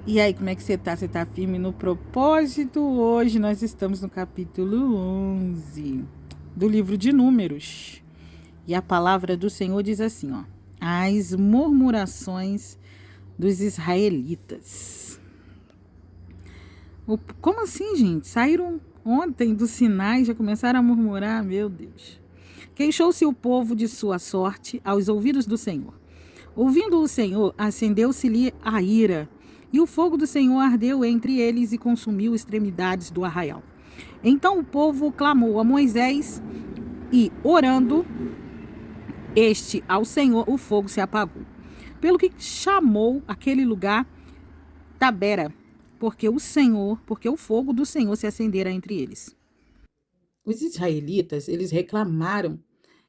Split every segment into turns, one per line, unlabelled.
E aí, como é que você tá? Você tá firme no propósito? Hoje nós estamos no capítulo 11 do livro de Números. E a palavra do Senhor diz assim, ó: as murmurações dos israelitas. Como assim, gente? Saíram ontem dos Sinai, já começaram a murmurar? Meu Deus. Queixou-se o povo de sua sorte aos ouvidos do Senhor. Ouvindo o Senhor, acendeu-se-lhe a ira, e o fogo do Senhor ardeu entre eles e consumiu extremidades do arraial. Então o povo clamou a Moisés e, orando este ao Senhor, o fogo se apagou. Pelo que chamou aquele lugar Tabera, porque o fogo do Senhor se acendera entre eles. Os israelitas, eles reclamaram.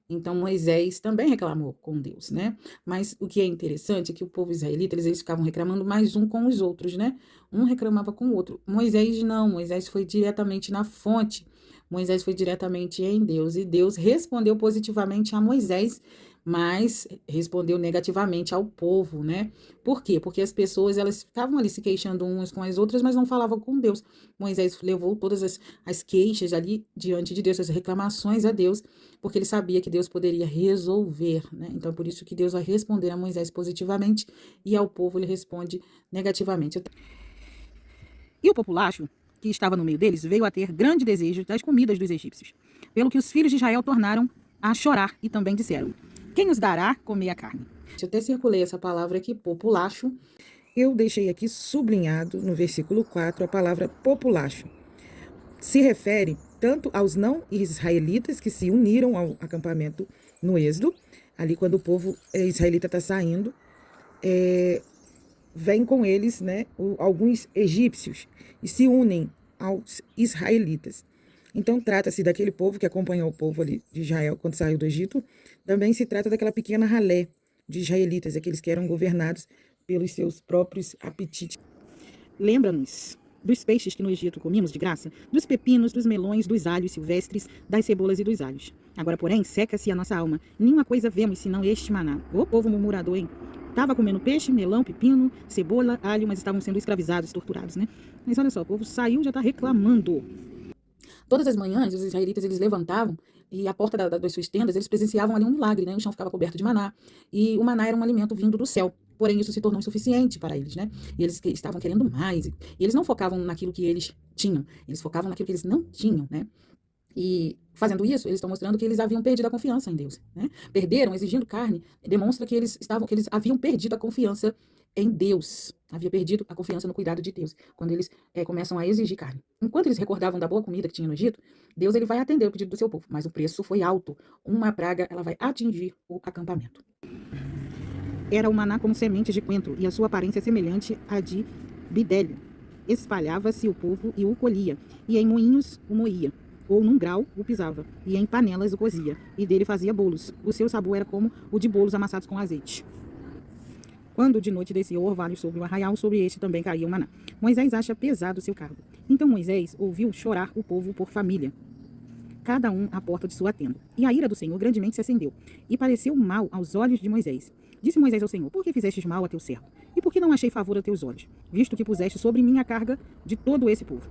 Então Moisés também reclamou com Deus, né? Mas o que é interessante é que o povo israelita, eles ficavam reclamando mais um com os outros, né? Um reclamava com o outro. Moisés não, Moisés foi diretamente na fonte. Moisés foi diretamente em Deus e Deus respondeu positivamente a Moisés, mas respondeu negativamente ao povo, né? Por quê? Porque as pessoas, elas ficavam ali se queixando umas com as outras, mas não falavam com Deus. Moisés levou todas as queixas ali diante de Deus, as reclamações a Deus, porque ele sabia que Deus poderia resolver, né? Então, por isso que Deus vai responder a Moisés positivamente e ao povo ele responde negativamente. E o populacho, que estava no meio deles, veio a ter grande desejo das comidas dos egípcios, pelo que os filhos de Israel tornaram a chorar e também disseram: quem nos dará comer a carne? Eu até circulei essa palavra aqui, populacho.
Eu deixei aqui sublinhado no versículo 4 a palavra populacho. Se refere tanto aos não israelitas que se uniram ao acampamento no Êxodo, ali quando o povo israelita está saindo, vem com eles, né, alguns egípcios e se unem aos israelitas. Então trata-se daquele povo que acompanhou o povo ali de Israel quando saiu do Egito. Também se trata daquela pequena ralé de israelitas, aqueles que eram governados pelos seus próprios apetites.
Lembra-nos dos peixes que no Egito comíamos de graça, dos pepinos, dos melões, dos alhos silvestres, das cebolas e dos alhos. Agora, porém, seca-se a nossa alma. Nenhuma coisa vemos senão este maná. Ô povo murmurador, hein? Estava comendo peixe, melão, pepino, cebola, alho, mas estavam sendo escravizados, torturados, né? Mas olha só, o povo saiu e já está reclamando. Todas as manhãs, os israelitas, eles levantavam e à porta das suas tendas, eles presenciavam ali um milagre, né? O chão ficava coberto de maná. E o maná era um alimento vindo do céu. Porém, isso se tornou insuficiente para eles, né? E eles estavam querendo mais. E eles não focavam naquilo que eles tinham. Eles focavam naquilo que eles não tinham, né? E fazendo isso, eles estão mostrando que eles haviam perdido a confiança em Deus, né? Perderam, exigindo carne, demonstra que eles haviam perdido a confiança em Deus, havia perdido a confiança no cuidado de Deus, quando eles começam a exigir carne. Enquanto eles recordavam da boa comida que tinha no Egito, Deus ele vai atender o pedido do seu povo, mas o preço foi alto. Uma praga ela vai atingir o acampamento. Era o maná como sementes de coentro, e a sua aparência semelhante à de bidélio. Espalhava-se o povo e o colhia, e em moinhos o moía, ou num grau o pisava, e em panelas o cozia, e dele fazia bolos. O seu sabor era como o de bolos amassados com azeite. Quando de noite descia o orvalho sobre o arraial, sobre este também caía o maná. Moisés acha pesado o seu cargo. Então Moisés ouviu chorar o povo por família, cada um à porta de sua tenda. E a ira do Senhor grandemente se acendeu, e pareceu mal aos olhos de Moisés. Disse Moisés ao Senhor: por que fizestes mal a teu servo? E por que não achei favor a teus olhos, visto que puseste sobre mim a carga de todo esse povo?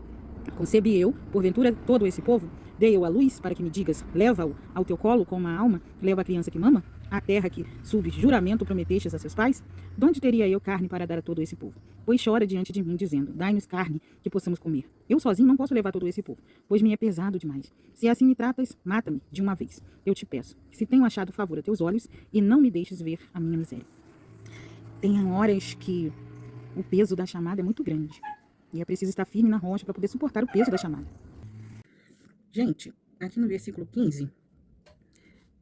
Concebi eu, porventura, todo esse povo? Dei eu a luz para que me digas: leva-o ao teu colo como a alma, leva a criança que mama? A terra que, sob juramento, prometestes a seus pais? De onde teria eu carne para dar a todo esse povo? Pois chora diante de mim, dizendo: dai-nos carne, que possamos comer. Eu sozinho não posso levar todo esse povo, pois me é pesado demais. Se assim me tratas, mata-me de uma vez. Eu te peço, se tenho achado favor a teus olhos, e não me deixes ver a minha miséria. Tem horas que o peso da chamada é muito grande. E é preciso estar firme na rocha para poder suportar o peso da chamada. Gente, aqui no versículo 15,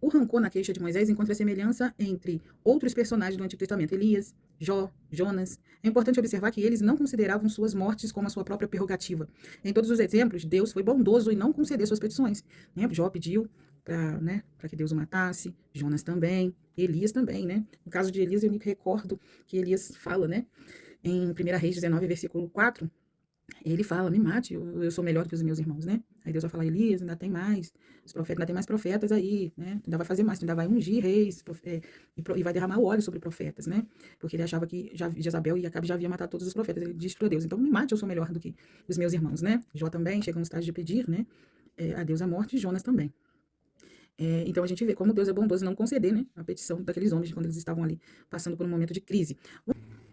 o rancor na queixa de Moisés encontra semelhança entre outros personagens do Antigo Testamento, Elias, Jó, Jonas. É importante observar que eles não consideravam suas mortes como a sua própria prerrogativa. Em todos os exemplos, Deus foi bondoso em não conceder suas petições. Né? Jó pediu para que Deus o matasse, Jonas também, Elias também, né? No caso de Elias, eu me recordo que Elias fala, né? Em 1 Reis 19, versículo 4, Ele fala, me mate, eu sou melhor que os meus irmãos, né? Aí Deus vai falar, Elias, ainda tem mais, os profetas, ainda tem mais profetas aí, né? Ainda vai fazer mais, ainda vai ungir reis, e vai derramar o óleo sobre profetas, né? Porque ele achava que Jezabel e Acabe já havia matado todos os profetas. Ele disse para Deus, então me mate, eu sou melhor do que os meus irmãos, né? Jó também chega no estágio de pedir, né? A Deus a morte, e Jonas também. Então a gente vê como Deus é bondoso em não conceder, né? A petição daqueles homens quando eles estavam ali passando por um momento de crise.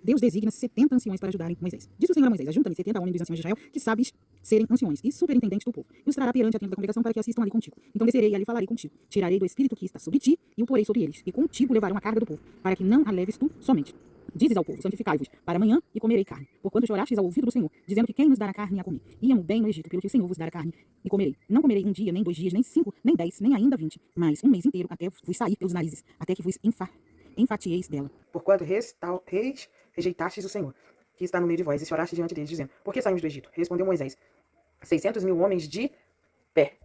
Deus designa 70 anciões para ajudarem Moisés. Disse o Senhor a Moisés, ajunta-me 70 homens dos anciões de Israel, que sabes serem anciões e superintendentes do povo, e os trará perante a tenda da congregação para que assistam ali contigo. Então descerei e ali falarei contigo. Tirarei do espírito que está sobre ti e o porei sobre eles, e contigo levarão a carga do povo, para que não a leves tu somente. Dizes ao povo, santificai-vos para amanhã e comerei carne. Porquanto chorastes ao ouvido do Senhor, dizendo que quem nos dará carne a comer? Íamos bem no Egito, pelo que o Senhor vos dará carne e comerei. Não comerei um dia, nem 2 dias, nem 5, nem 10, nem ainda 20, mas um mês inteiro, até vos sair pelos narizes, até que vos enfatieis dela.
Porquanto rejeitastes o Senhor, que está no meio de vós, e choraste diante deles, dizendo, por que saímos do Egito? Respondeu Moisés, 600.000 homens de pé.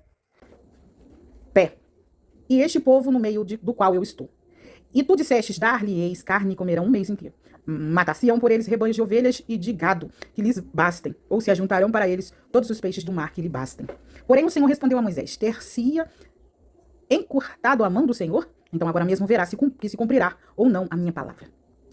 E este povo no meio do qual eu estou. E tu dissestes, dar-lhe-eis carne e comerão um mês inteiro. Matar-se-ão por eles rebanhos de ovelhas e de gado, que lhes bastem, ou se ajuntarão para eles todos os peixes do mar que lhe bastem. Porém o Senhor respondeu a Moisés, ter-se-ia encurtado a mão do Senhor? Então agora mesmo verá se cumprirá ou não a minha palavra.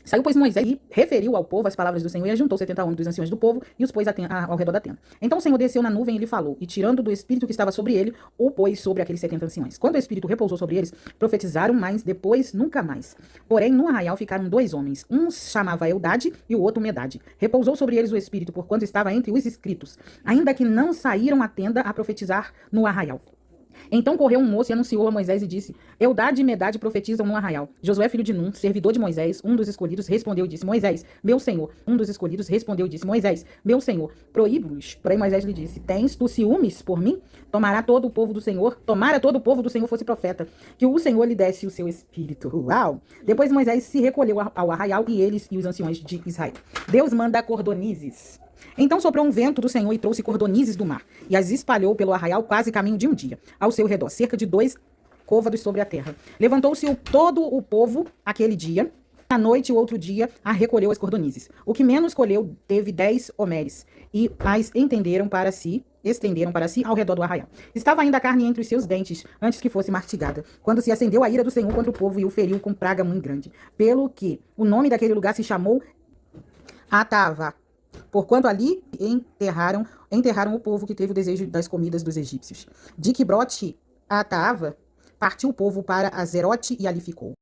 Saiu, pois, Moisés e referiu ao povo as palavras do Senhor e ajuntou 70 homens dos anciões do povo e os pôs ao redor da tenda. Então o Senhor desceu na nuvem e lhe falou, e tirando do espírito que estava sobre ele, o pôs sobre aqueles 70 anciões. Quando o espírito repousou sobre eles, profetizaram, mas depois nunca mais. Porém, no arraial ficaram 2 homens, um chamava Eldade e o outro Medade. Repousou sobre eles o espírito, porquanto estava entre os inscritos, ainda que não saíram à tenda a profetizar no arraial. Então correu um moço e anunciou a Moisés e disse, Eldade e Medade profetizam no arraial. Josué, filho de Nun, servidor de Moisés, um dos escolhidos, respondeu e disse, Moisés, meu senhor. Um dos escolhidos respondeu e disse, Moisés, meu senhor, proíbo-los. Porém Moisés lhe disse, tens tu ciúmes por mim? Tomara todo o povo do Senhor fosse profeta, que o Senhor lhe desse o seu espírito. Uau! Depois Moisés se recolheu ao arraial e eles e os anciões de Israel. Deus manda cordonizes. Então soprou um vento do Senhor e trouxe cordonizes do mar, e as espalhou pelo arraial quase caminho de um dia, ao seu redor, cerca de 2 côvados sobre a terra. Levantou-se todo o povo aquele dia, à noite e outro dia recolheu as cordonizes. O que menos colheu teve 10 homeres, e as estenderam para si ao redor do arraial. Estava ainda a carne entre os seus dentes, antes que fosse mastigada, quando se acendeu a ira do Senhor contra o povo e o feriu com praga muito grande. Pelo que o nome daquele lugar se chamou Atava, porquanto ali enterraram o povo que teve o desejo das comidas dos egípcios. De Quibrote a Ataava, partiu o povo para Azerote e ali ficou.